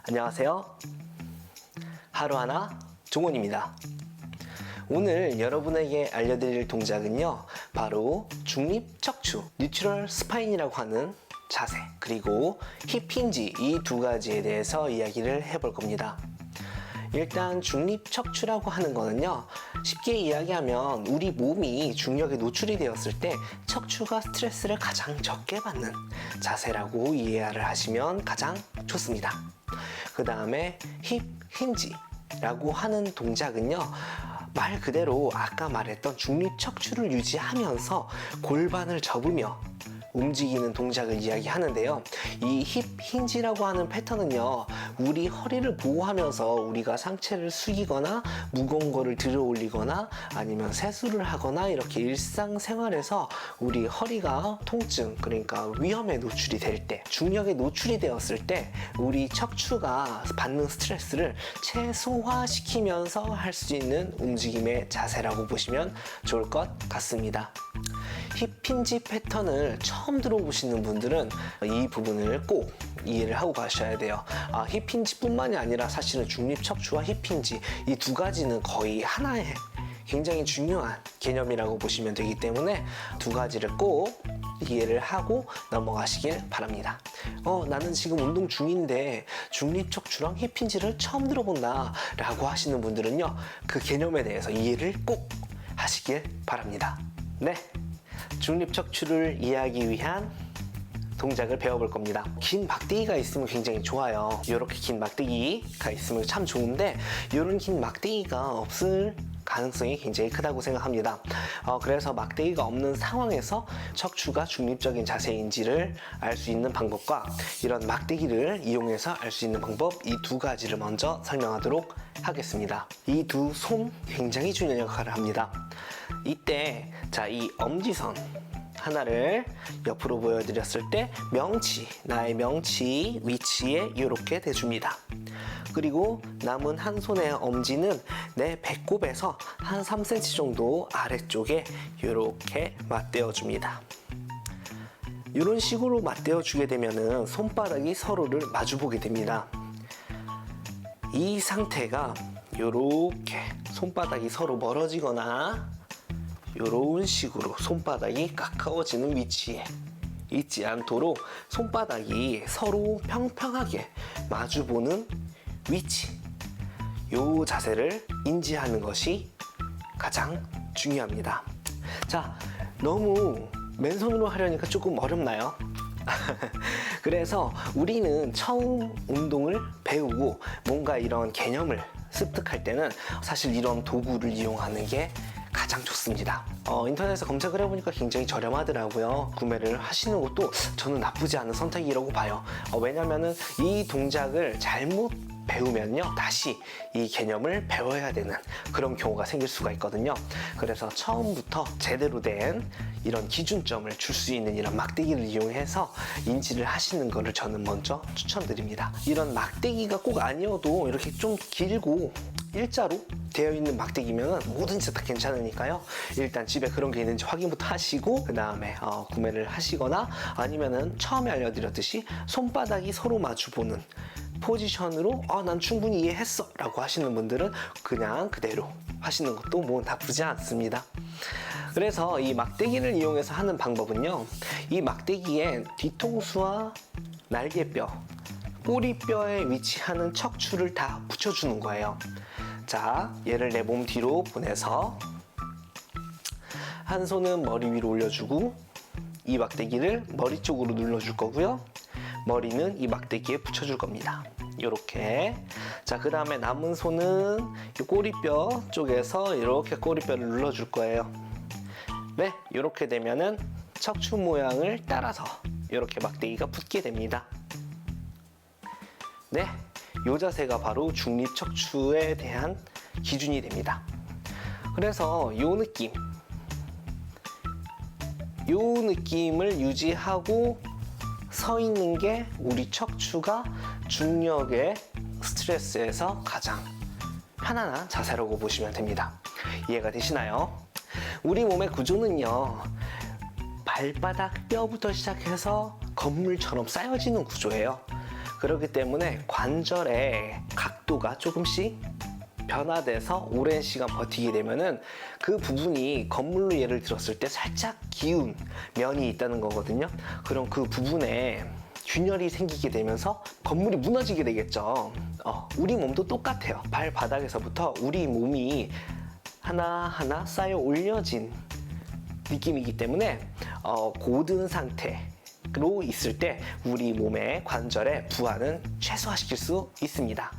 안녕하세요. 하루하나 종원입니다. 오늘 여러분에게 알려드릴 동작은요, 바로 중립척추, 뉴트럴 스파인이라고 하는 자세, 그리고 힙 힌지, 이 두 가지에 대해서 이야기를 해볼 겁니다. 일단 중립척추라고 하는 거는요, 쉽게 이야기하면 우리 몸이 중력에 노출이 되었을 때 척추가 스트레스를 가장 적게 받는 자세라고 이해를 하시면 가장 좋습니다. 그 다음에 힙 힌지라고 하는 동작은요, 말 그대로 아까 말했던 중립척추를 유지하면서 골반을 접으며 움직이는 동작을 이야기하는데요. 이 힙 힌지라고 하는 패턴은요, 우리 허리를 보호하면서 우리가 상체를 숙이거나 무거운 거를 들어 올리거나 아니면 세수를 하거나 이렇게 일상생활에서 우리 허리가 통증, 그러니까 위험에 노출이 될 때, 중력에 노출이 되었을 때 우리 척추가 받는 스트레스를 최소화시키면서 할 수 있는 움직임의 자세라고 보시면 좋을 것 같습니다. 힙 힌지 패턴을 처음 들어보시는 분들은 이 부분을 꼭 이해를 하고 가셔야 돼요. 힙 힌지 뿐만이 아니라 사실은 중립척추와 힙 힌지, 이 두 가지는 거의 하나의 굉장히 중요한 개념이라고 보시면 되기 때문에 두 가지를 꼭 이해를 하고 넘어가시길 바랍니다. 나는 지금 운동 중인데 중립척추랑 힙 힌지를 처음 들어본다 라고 하시는 분들은요, 그 개념에 대해서 이해를 꼭 하시길 바랍니다. 네, 중립척추를 이해하기 위한 동작을 배워볼 겁니다. 긴 막대기가 있으면 굉장히 좋아요. 이렇게 긴 막대기가 있으면 참 좋은데, 이런 긴 막대기가 없을 가능성이 굉장히 크다고 생각합니다. 그래서 막대기가 없는 상황에서 척추가 중립적인 자세인지를 알 수 있는 방법과 이런 막대기를 이용해서 알 수 있는 방법, 이 두 가지를 먼저 설명하도록 하겠습니다. 이 두 손 굉장히 중요한 역할을 합니다. 이때 이 엄지선 하나를 옆으로 보여드렸을 때 나의 명치 위치에 이렇게 대줍니다. 그리고 남은 한 손의 엄지는 내 배꼽에서 한 3cm 정도 아래쪽에 이렇게 맞대어 줍니다. 이런 식으로 맞대어 주게 되면은 손바닥이 서로를 마주보게 됩니다. 이 상태가 이렇게 손바닥이 서로 멀어지거나 이런 식으로 손바닥이 가까워지는 위치에 있지 않도록 손바닥이 서로 평평하게 마주보는 위치, 이 자세를 인지하는 것이 가장 중요합니다. 너무 맨손으로 하려니까 조금 어렵나요? 그래서 우리는 처음 운동을 배우고 뭔가 이런 개념을 습득할 때는 사실 이런 도구를 이용하는 게 가장 좋습니다. 인터넷에서 검색을 해보니까 굉장히 저렴하더라고요. 구매를 하시는 것도 저는 나쁘지 않은 선택이라고 봐요. 왜냐면은 이 동작을 잘못 배우면요, 다시 이 개념을 배워야 되는 그런 경우가 생길 수가 있거든요. 그래서 처음부터 제대로 된 이런 기준점을 줄 수 있는 이런 막대기를 이용해서 인지를 하시는 거를 저는 먼저 추천드립니다. 이런 막대기가 꼭 아니어도 이렇게 좀 길고 일자로 되어 있는 막대기면 뭐든지 다 괜찮으니까요. 일단 집에 그런 게 있는지 확인부터 하시고 그 다음에 구매를 하시거나, 아니면은 처음에 알려드렸듯이 손바닥이 서로 마주보는 포지션으로 난 충분히 이해했어 라고 하시는 분들은 그냥 그대로 하시는 것도 뭐 나쁘지 않습니다. 그래서 이 막대기를 이용해서 하는 방법은요, 이 막대기에 뒤통수와 날개뼈, 꼬리뼈에 위치하는 척추를 다 붙여주는 거예요. 얘를 내 몸 뒤로 보내서 한 손은 머리 위로 올려주고 이 막대기를 머리 쪽으로 눌러줄 거고요, 머리는 이 막대기에 붙여줄 겁니다. 이렇게. 그 다음에 남은 손은 이 꼬리뼈 쪽에서 이렇게 꼬리뼈를 눌러줄 거예요. 네, 이렇게 되면은 척추 모양을 따라서 이렇게 막대기가 붙게 됩니다. 네, 이 자세가 바로 중립척추에 대한 기준이 됩니다. 그래서 이 느낌을 유지하고 서 있는 게 우리 척추가 중력의 스트레스에서 가장 편안한 자세라고 보시면 됩니다. 이해가 되시나요? 우리 몸의 구조는요, 발바닥 뼈부터 시작해서 건물처럼 쌓여지는 구조예요. 그렇기 때문에 관절의 각도가 조금씩 변화돼서 오랜 시간 버티게 되면은 그 부분이 건물로 예를 들었을 때 살짝 기운 면이 있다는 거거든요. 그럼 그 부분에 균열이 생기게 되면서 건물이 무너지게 되겠죠. 우리 몸도 똑같아요. 발바닥에서부터 우리 몸이 하나하나 쌓여 올려진 느낌이기 때문에 고든 상태로 있을 때 우리 몸의 관절의 부하는 최소화시킬 수 있습니다.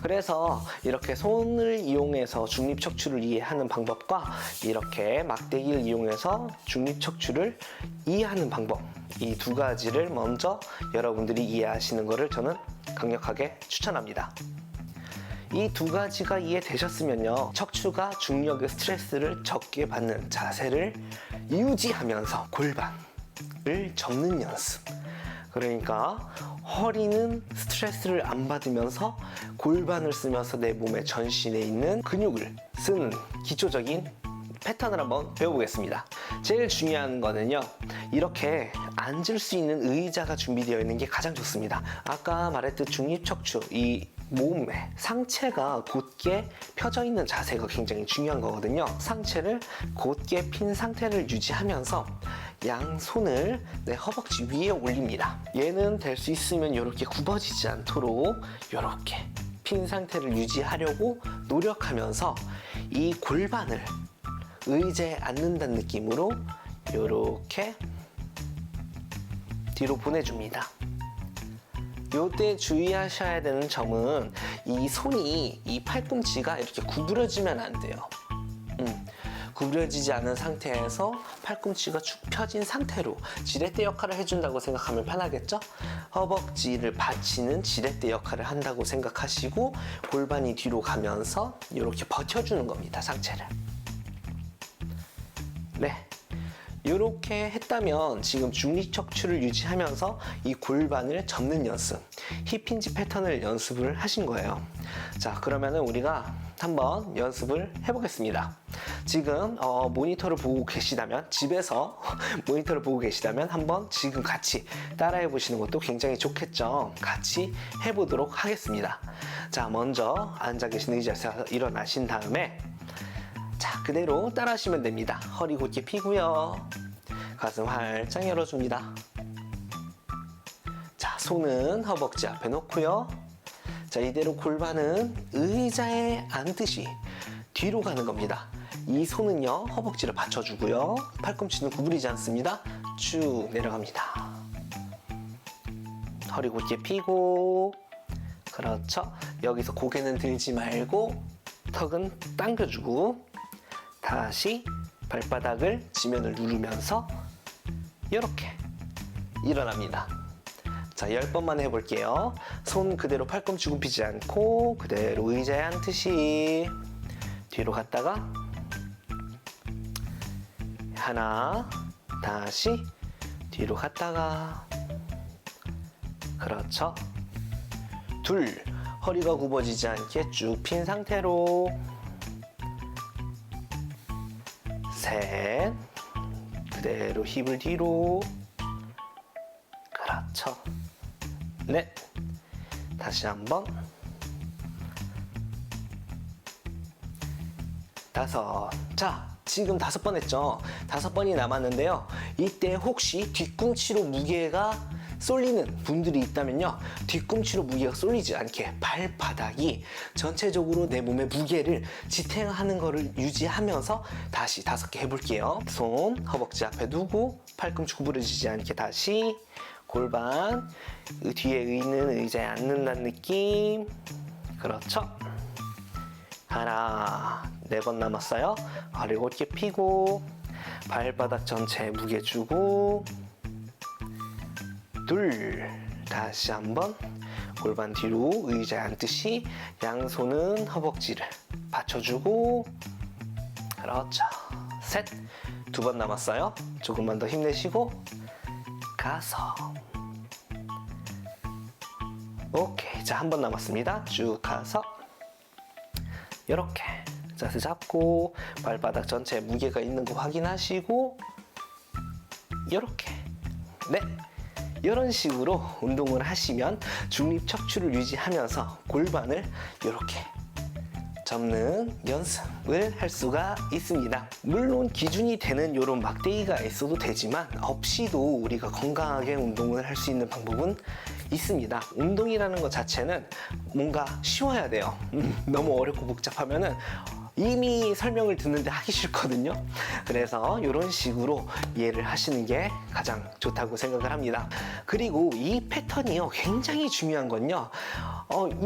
그래서 이렇게 손을 이용해서 중립척추를 이해하는 방법과 이렇게 막대기를 이용해서 중립척추를 이해하는 방법, 이 두 가지를 먼저 여러분들이 이해하시는 것을 저는 강력하게 추천합니다. 이 두 가지가 이해되셨으면요, 척추가 중력의 스트레스를 적게 받는 자세를 유지하면서 골반을 접는 연습, 그러니까 허리는 스트레스를 안 받으면서 골반을 쓰면서 내 몸의 전신에 있는 근육을 쓰는 기초적인 패턴을 한번 배워보겠습니다. 제일 중요한 거는요, 이렇게 앉을 수 있는 의자가 준비되어 있는 게 가장 좋습니다. 아까 말했듯 중립척추, 이 몸의 상체가 곧게 펴져 있는 자세가 굉장히 중요한 거거든요. 상체를 곧게 핀 상태를 유지하면서 양손을 내 허벅지 위에 올립니다. 얘는 될 수 있으면 이렇게 굽어지지 않도록 이렇게 핀 상태를 유지하려고 노력하면서 이 골반을 의자에 앉는다는 느낌으로 이렇게 뒤로 보내줍니다. 요때 주의하셔야 되는 점은 이 손이, 이 팔꿈치가 이렇게 구부러지면 안 돼요. 구부러지지 않은 상태에서 팔꿈치가 축 펴진 상태로 지렛대 역할을 해준다고 생각하면 편하겠죠? 허벅지를 받치는 지렛대 역할을 한다고 생각하시고 골반이 뒤로 가면서 이렇게 버텨주는 겁니다, 상체를. 네. 이렇게 했다면 지금 중립척추를 유지하면서 이 골반을 접는 연습, 힙힌지 패턴을 연습을 하신 거예요. 자, 그러면은 우리가 한번 연습을 해보겠습니다. 지금 모니터를 보고 계시다면, 집에서 모니터를 보고 계시다면 한번 지금 같이 따라해 보시는 것도 굉장히 좋겠죠. 같이 해보도록 하겠습니다. 자, 먼저 앉아 계신 의자에서 일어나신 다음에 자, 그대로 따라 하시면 됩니다. 허리 곧게 펴고요. 가슴 활짝 열어줍니다. 자, 손은 허벅지 앞에 놓고요. 자, 이대로 골반은 의자에 앉듯이 뒤로 가는 겁니다. 이 손은요, 허벅지를 받쳐주고요. 팔꿈치는 구부리지 않습니다. 쭉 내려갑니다. 허리 곧게 펴고, 그렇죠. 여기서 고개는 들지 말고 턱은 당겨주고, 다시 발바닥을 지면을 누르면서 이렇게 일어납니다. 자, 10번만 해볼게요. 손 그대로 팔꿈치 굽히지 않고 그대로 의자에 앉듯이 뒤로 갔다가 하나, 다시 뒤로 갔다가, 그렇죠. 둘, 허리가 굽어지지 않게 쭉 핀 상태로, 셋, 그대로 힙을 뒤로, 그렇죠. 넷, 다시 한번, 다섯. 자, 지금 5번 했죠. 5번이 남았는데요. 이때 혹시 뒤꿈치로 무게가 쏠리는 분들이 있다면요, 뒤꿈치로 무게가 쏠리지 않게 발바닥이 전체적으로 내 몸의 무게를 지탱하는 것을 유지하면서 다시 5개 해볼게요. 손 허벅지 앞에 두고 팔꿈치 구부러지지 않게 다시 골반 뒤에 있는 의자에 앉는다는 느낌. 그렇죠. 하나, 4번 남았어요. 허리 곧게 펴고 발바닥 전체에 무게 주고, 둘, 다시 한번 골반 뒤로 의자에 앉듯이 양손은 허벅지를 받쳐주고, 그렇죠. 셋, 2번 남았어요. 조금만 더 힘내시고, 가서, 오케이. 자, 1번 남았습니다. 쭉 가서 이렇게 자세 잡고 발바닥 전체에 무게가 있는 거 확인하시고, 이렇게. 네, 이런 식으로 운동을 하시면 중립 척추를 유지하면서 골반을 이렇게 접는 연습을 할 수가 있습니다. 물론 기준이 되는 이런 막대기가 있어도 되지만 없이도 우리가 건강하게 운동을 할 수 있는 방법은 있습니다. 운동이라는 것 자체는 뭔가 쉬워야 돼요. 너무 어렵고 복잡하면은 이미 설명을 듣는데 하기 싫거든요. 그래서 이런 식으로 이해를 하시는 게 가장 좋다고 생각을 합니다. 그리고 이 패턴이요, 굉장히 중요한 건요.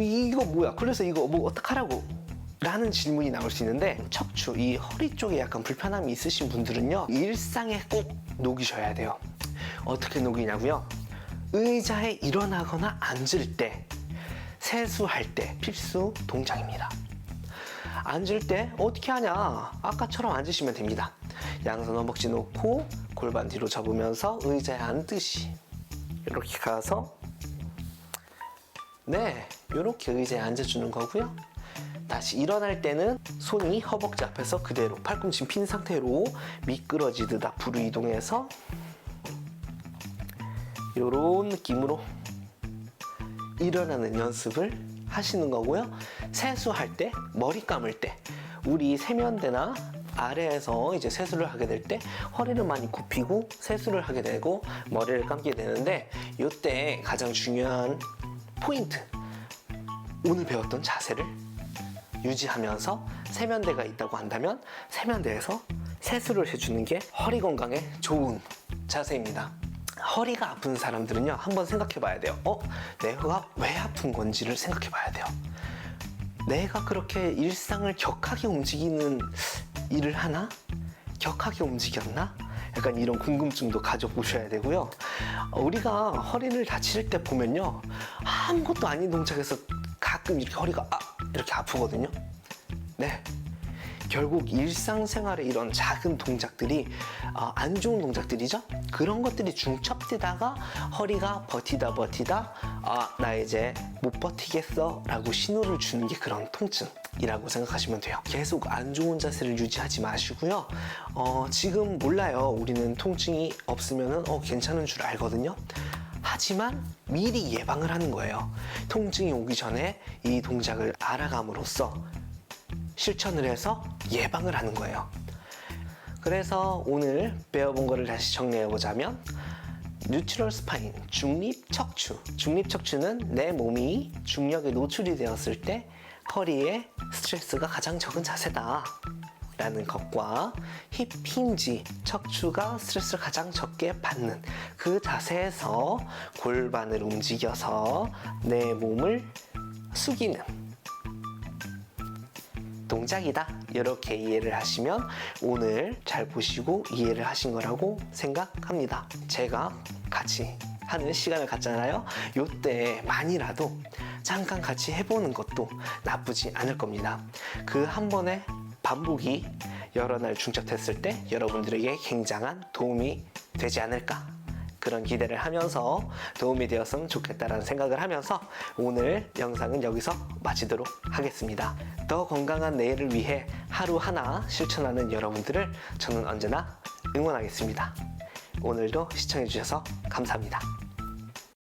이거 뭐야? 그래서 이거 뭐 어떡하라고? 라는 질문이 나올 수 있는데, 척추, 이 허리 쪽에 약간 불편함이 있으신 분들은요, 일상에 꼭 녹이셔야 돼요. 어떻게 녹이냐고요? 의자에 일어나거나 앉을 때, 세수할 때 필수 동작입니다. 앉을 때 어떻게 하냐? 아까처럼 앉으시면 됩니다. 양손 허벅지 놓고 골반 뒤로 접으면서 의자에 앉듯이 이렇게 가서 이렇게 의자에 앉아주는 거고요. 다시 일어날 때는 손이 허벅지 앞에서 그대로 팔꿈치 핀 상태로 미끄러지듯 앞으로 이동해서 이런 느낌으로 일어나는 연습을 하시는 거고요. 세수할 때, 머리 감을 때, 우리 세면대나 아래에서 이제 세수를 하게 될 때 허리를 많이 굽히고 세수를 하게 되고 머리를 감게 되는데, 이때 가장 중요한 포인트, 오늘 배웠던 자세를 유지하면서 세면대가 있다고 한다면 세면대에서 세수를 해주는 게 허리 건강에 좋은 자세입니다. 허리가 아픈 사람들은요, 한번 생각해 봐야 돼요. 내가 왜 아픈 건지를 생각해 봐야 돼요. 내가 그렇게 일상을 격하게 움직이는 일을 하나? 격하게 움직였나? 약간 이런 궁금증도 가져보셔야 되고요. 우리가 허리를 다칠 때 보면요, 아무것도 아닌 동작에서 가끔 이렇게 허리가 이렇게 아프거든요. 결국 일상생활의 이런 작은 동작들이 안 좋은 동작들이죠. 그런 것들이 중첩되다가 허리가 버티다 나 이제 못 버티겠어 라고 신호를 주는 게 그런 통증이라고 생각하시면 돼요. 계속 안 좋은 자세를 유지하지 마시고요. 지금 몰라요. 우리는 통증이 없으면 괜찮은 줄 알거든요. 하지만 미리 예방을 하는 거예요. 통증이 오기 전에 이 동작을 알아감으로써 실천을 해서 예방을 하는 거예요. 그래서 오늘 배워본 거를 다시 정리해 보자면, 뉴트럴 스파인, 중립 척추. 중립 척추는 내 몸이 중력에 노출이 되었을 때 허리에 스트레스가 가장 적은 자세다 라는 것과, 힙 힌지, 척추가 스트레스를 가장 적게 받는 그 자세에서 골반을 움직여서 내 몸을 숙이는 동작이다. 이렇게 이해를 하시면 오늘 잘 보시고 이해를 하신 거라고 생각합니다. 제가 같이 하는 시간을 갖잖아요. 요때만이라도 잠깐 같이 해보는 것도 나쁘지 않을 겁니다. 그 한 번의 반복이 여러 날 중첩됐을 때 여러분들에게 굉장한 도움이 되지 않을까, 그런 기대를 하면서 도움이 되었으면 좋겠다라는 생각을 하면서 오늘 영상은 여기서 마치도록 하겠습니다. 더 건강한 내일을 위해 하루 하나 실천하는 여러분들을 저는 언제나 응원하겠습니다. 오늘도 시청해주셔서 감사합니다.